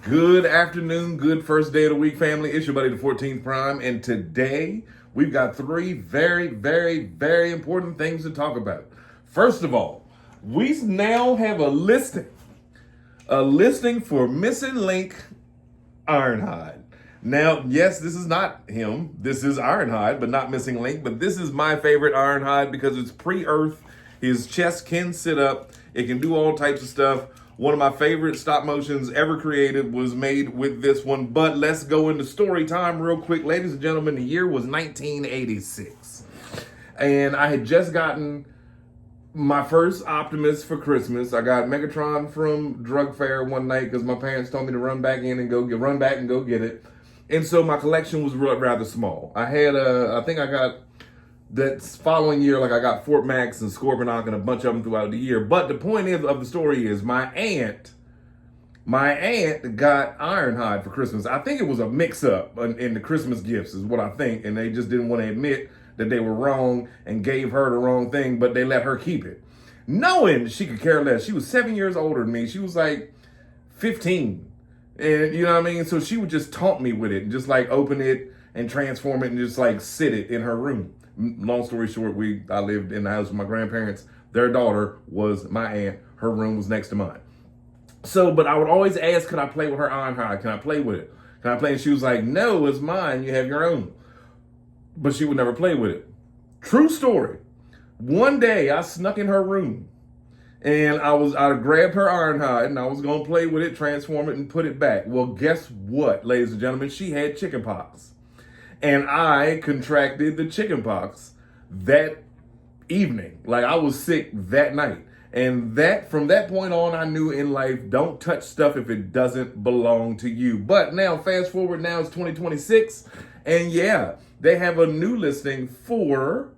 Good afternoon, good first day of the week, family. It's your buddy, the 14th Prime, and today we've got three very important things to talk about. First of all, we now have a listing for missing Link Ironhide. Now, yes, this is not him. This is Ironhide, but not missing Link. But this is my favorite Ironhide because it's pre-Earth. His chest can sit up. It can do all types of stuff. One of my favorite stop motions ever created was made with this one. But let's go into story time real quick. Ladies and gentlemen, the year was 1986. And I had just gotten my first Optimus for Christmas. I got Megatron from Drug Fair one night because my parents told me to run back and go get it. And so my collection was rather small. I had I think I got that following year, like I got Fort Max and Scorponok and a bunch of them throughout the year. But the point of the story is my aunt got Ironhide for Christmas. I think it was a mix-up in the Christmas gifts is what I think. And they just didn't want to admit that they were wrong and gave her the wrong thing, but they let her keep it. Knowing she could care less. She was 7 years older than me. She was like 15. And you know what I mean? So she would just taunt me with it and just like open it and transform it and just like sit it in her room. Long story short, I lived in the house with my grandparents. Their daughter was my aunt. Her room was next to mine. So, but I would always ask, can I play with her Ironhide? Can I play with it? Can I play? And she was like, no, it's mine. You have your own. But she would never play with it. True story. One day I snuck in her room and I grabbed her Ironhide and I was going to play with it, transform it and put it back. Well, guess what, ladies and gentlemen? She had chickenpox. And I contracted the chickenpox that evening. Like I was sick that night. And from that point on, I knew in life, don't touch stuff if it doesn't belong to you. But now, fast forward, now it's 2026. And yeah, they have a new listing for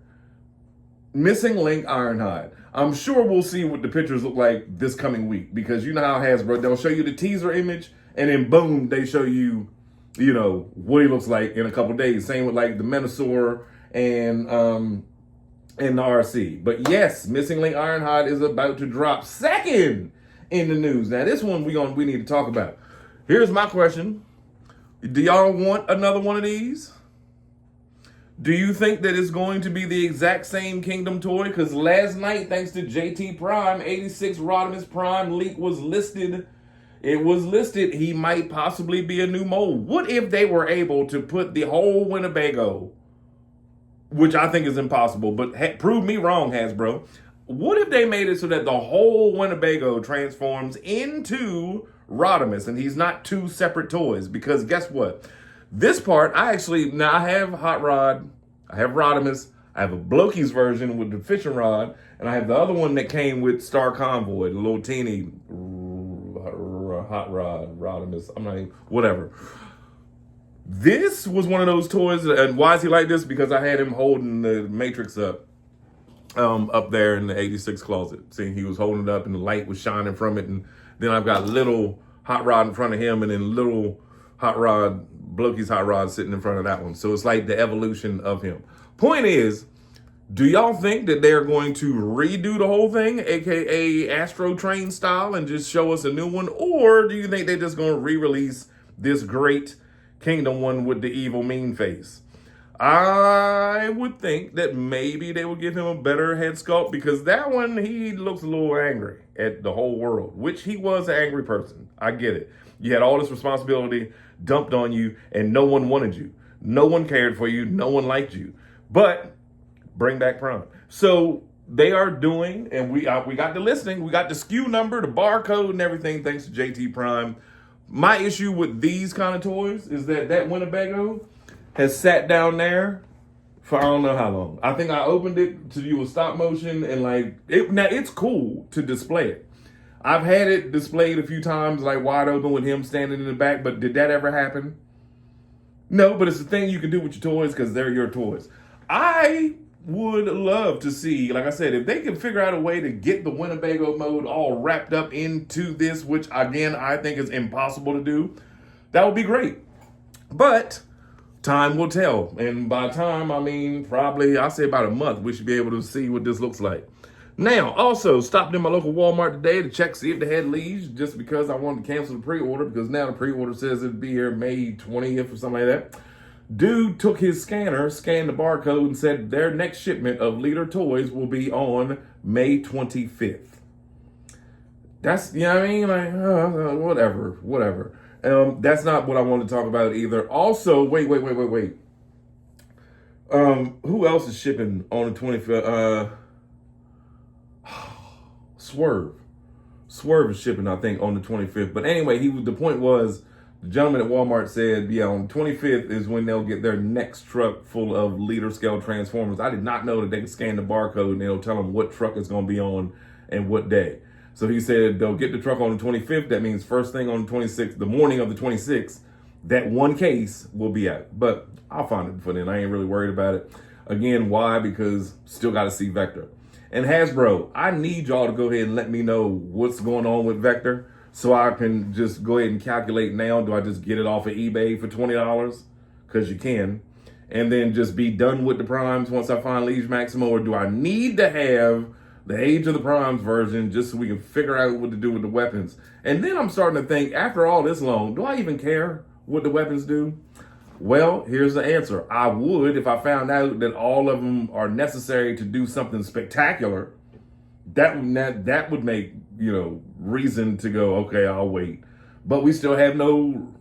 missing Link Ironhide. I'm sure we'll see what the pictures look like this coming week. Because you know how Hasbro, they'll show you the teaser image. And then boom, they show you what he looks like in a couple days. Same with like the Menasor and the RC. But yes, Missing Link Ironhide is about to drop second in the news. Now this one we need to talk about. Here's my question. Do y'all want another one of these? Do you think that it's going to be the exact same Kingdom toy? Because last night, thanks to JT Prime, 86 Rodimus Prime leak was listed. It was listed, he might possibly be a new mold. What if they were able to put the whole Winnebago, which I think is impossible, but prove me wrong, Hasbro. What if they made it so that the whole Winnebago transforms into Rodimus and he's not two separate toys? Because guess what? This part, I have Hot Rod, I have Rodimus, I have a Blokey's version with the fishing rod, and I have the other one that came with Star Convoy, the little teeny Hot Rod, Rodimus, I'm not even, whatever. This was one of those toys, and why is he like this? Because I had him holding the Matrix up there in the 86 closet. See, he was holding it up and the light was shining from it, and then I've got little Hot Rod in front of him and then little Hot Rod, Blokey's Hot Rod sitting in front of that one. So it's like the evolution of him. Point is, do y'all think that they're going to redo the whole thing, aka Astro Train style, and just show us a new one? Or do you think they're just going to re-release this great Kingdom one with the evil mean face? I would think that maybe they would give him a better head sculpt, because that one, he looks a little angry at the whole world, which he was an angry person. I get it. You had all this responsibility dumped on you and no one wanted you. No one cared for you. No one liked you. But bring back Prime. So they are doing, and we got the listing, we got the SKU number, the barcode and everything, thanks to JT Prime. My issue with these kind of toys is that Winnebago has sat down there for I don't know how long. I think I opened it to do a stop motion and now it's cool to display it. I've had it displayed a few times, like wide open with him standing in the back, but did that ever happen? No, but it's the thing you can do with your toys because they're your toys. I would love to see, like I said, if they can figure out a way to get the Winnebago mode all wrapped up into this, which again, I think is impossible to do, that would be great. But time will tell. And by time, I mean, probably, I'll say about a month, we should be able to see what this looks like. Now, also stopped in my local Walmart today to check, see if they had leads, just because I wanted to cancel the pre-order, because now the pre-order says it'd be here May 20th or something like that. Dude took his scanner, scanned the barcode, and said their next shipment of Leader toys will be on May 25th. That's, you know what I mean? Like, whatever. That's not what I want to talk about either. Also, wait. Who else is shipping on the 25th? Swerve is shipping, I think, on the 25th. But anyway, the point was, the gentleman at Walmart said, yeah, on the 25th is when they'll get their next truck full of Leader scale Transformers. I did not know that they could scan the barcode and it'll tell them what truck it's going to be on and what day. So he said they'll get the truck on the 25th. That means first thing on the 26th, the morning of the 26th, that one case will be out. But I'll find it for then. I ain't really worried about it. Again, why? Because still got to see Vector. And Hasbro, I need y'all to go ahead and let me know what's going on with Vector so I can just go ahead and calculate now. Do I just get it off of eBay for $20? Because you can. And then just be done with the primes once I find Liege Maximo? Or do I need to have the Age of the Primes version just so we can figure out what to do with the weapons? And then I'm starting to think, after all this long, do I even care what the weapons do? Well, here's the answer. I would if I found out that all of them are necessary to do something spectacular. That would make, reason to go, okay, I'll wait. But we still have no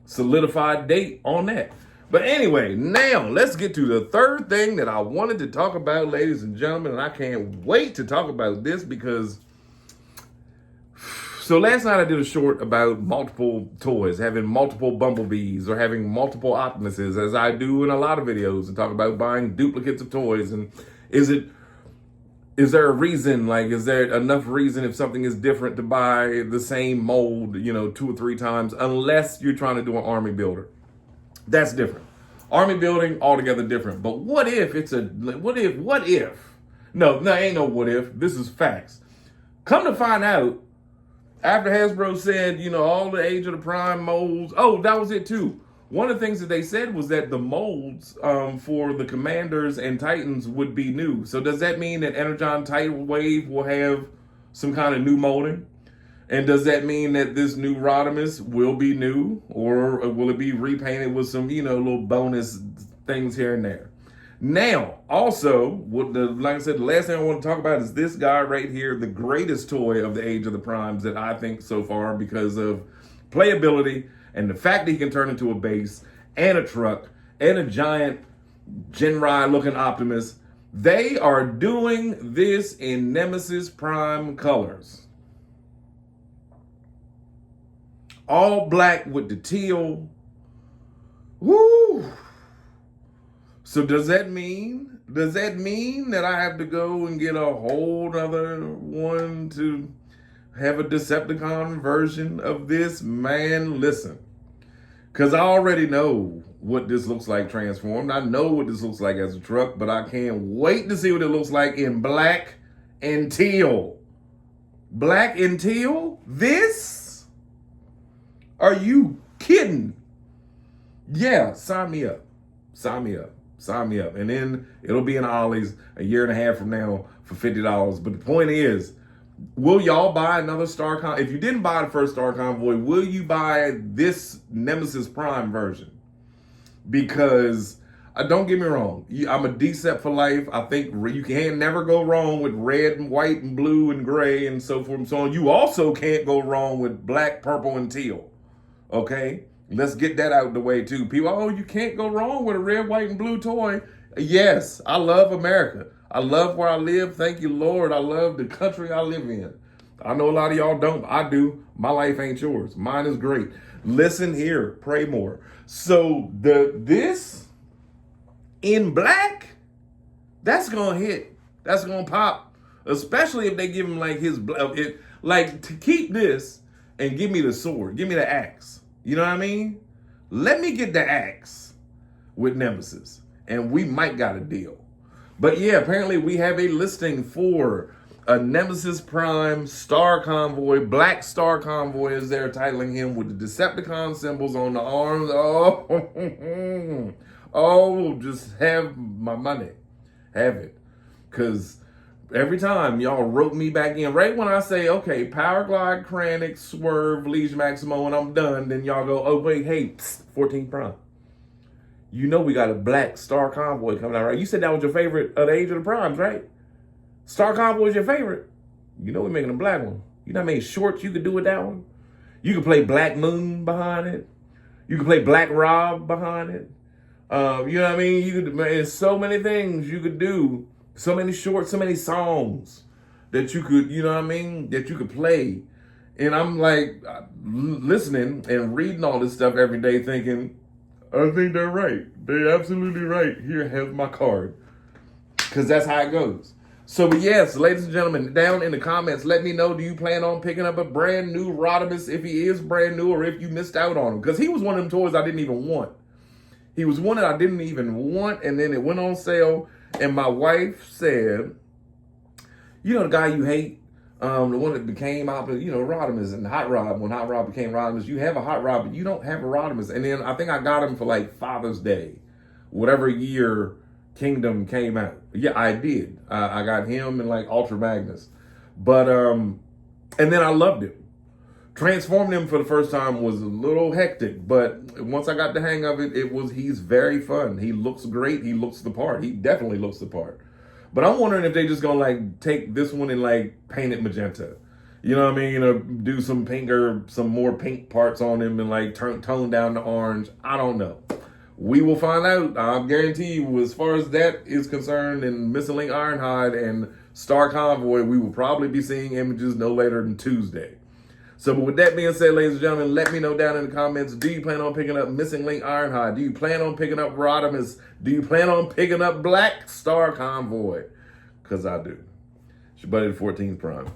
solidified date on that. But anyway, now let's get to the third thing that I wanted to talk about, ladies and gentlemen. And I can't wait to talk about this because... So last night I did a short about multiple toys, having multiple Bumblebees or having multiple Optimuses, as I do in a lot of videos, and talk about buying duplicates of toys. And is there a reason, is there enough reason if something is different to buy the same mold, 2 or 3 times, unless you're trying to do an army builder? That's different. Army building, altogether different. But what if what if? No, ain't no what if. This is facts. Come to find out, after Hasbro said, all the Age of the Prime molds, that was it too. One of the things that they said was that the molds for the Commanders and Titans would be new. So does that mean that Energon Tidal Wave will have some kind of new molding? And does that mean that this new Rodimus will be new? Or will it be repainted with some, little bonus things here and there? Now, also, like I said, the last thing I want to talk about is this guy right here, the greatest toy of the Age of the Primes that I think so far, because of playability and the fact that he can turn into a base and a truck and a giant Genrai-looking Optimus. They are doing this in Nemesis Prime colors. All black with the teal. Woo! So does that mean that I have to go and get a whole other one to have a Decepticon version of this? Man, listen. Because I already know what this looks like transformed. I know what this looks like as a truck, but I can't wait to see what it looks like in black and teal. Black and teal? This? Are you kidding? Yeah, sign me up. Sign me up. Sign me up. And then it'll be in Ollie's a year and a half from now for $50. But the point is, will y'all buy another Star Convoy? If you didn't buy the first Star Convoy, will you buy this Nemesis Prime version? Because, don't get me wrong, I'm a Decept for life. I think you can never go wrong with red and white and blue and gray and so forth and so on. You also can't go wrong with black, purple, and teal. Okay? Let's get that out of the way too. People, you can't go wrong with a red, white, and blue toy. Yes, I love America. I love where I live. Thank you, Lord. I love the country I live in. I know a lot of y'all don't. I do. My life ain't yours. Mine is great. Listen here. Pray more. So this in black, that's going to hit. That's going to pop. Especially if they give him to keep this and give me the sword. Give me the axe. You know what I mean? Let me get the axe with Nemesis, and we might got a deal. But yeah, apparently we have a listing for a Nemesis Prime Star Convoy, Black Star Convoy as they're titling him, with the Decepticon symbols on the arms. Just have my money. Have it. Because Every time y'all rope me back in, right when I say, okay, Power Glide, Kranich, Swerve, Leash Maximo, and I'm done, then y'all go, oh wait, hey, 14th Prime. You know we got a black Star Convoy coming out, right? You said that was your favorite of the Age of the Primes, right? Star Convoy is your favorite. You know we're making a black one. You know how many shorts you could do with that one? You could play Black Moon behind it. You could play Black Rob behind it. You know what I mean? You could, there's so many things you could do. So many shorts, so many songs that you could, you know what I mean? That you could play. And I'm like listening and reading all this stuff every day thinking, I think they're right. They're absolutely right. Here, have my card. Because that's how it goes. So, but yes, ladies and gentlemen, down in the comments, let me know, do you plan on picking up a brand new Rodimus if he is brand new or if you missed out on him? Because he was one of them toys I didn't even want. He was one that I didn't even want, and then it went on sale, and my wife said, you know the guy you hate? The one that became, you know, Rodimus and Hot Rod. When Hot Rod became Rodimus, you have a Hot Rod, but you don't have a Rodimus. And then I think I got him for like Father's Day, whatever year Kingdom came out. Yeah, I did. I got him and like Ultra Magnus. But, and then I loved him. Transforming him for the first time was a little hectic, but once I got the hang of it, he's very fun. He looks great. He looks the part. He definitely looks the part. But I'm wondering if they just gonna like take this one and like paint it magenta. You know what I mean? You know, do some pink or some more pink parts on him and like tone down the orange. I don't know. We will find out. I guarantee you, as far as that is concerned, and Missing Link Ironhide and Star Convoy, we will probably be seeing images no later than Tuesday. So, but with that being said, ladies and gentlemen, let me know down in the comments, do you plan on picking up Missing Link Ironhide? Do you plan on picking up Rodimus? Do you plan on picking up Black Star Convoy? Because I do. It's your buddy, the 14th Prime.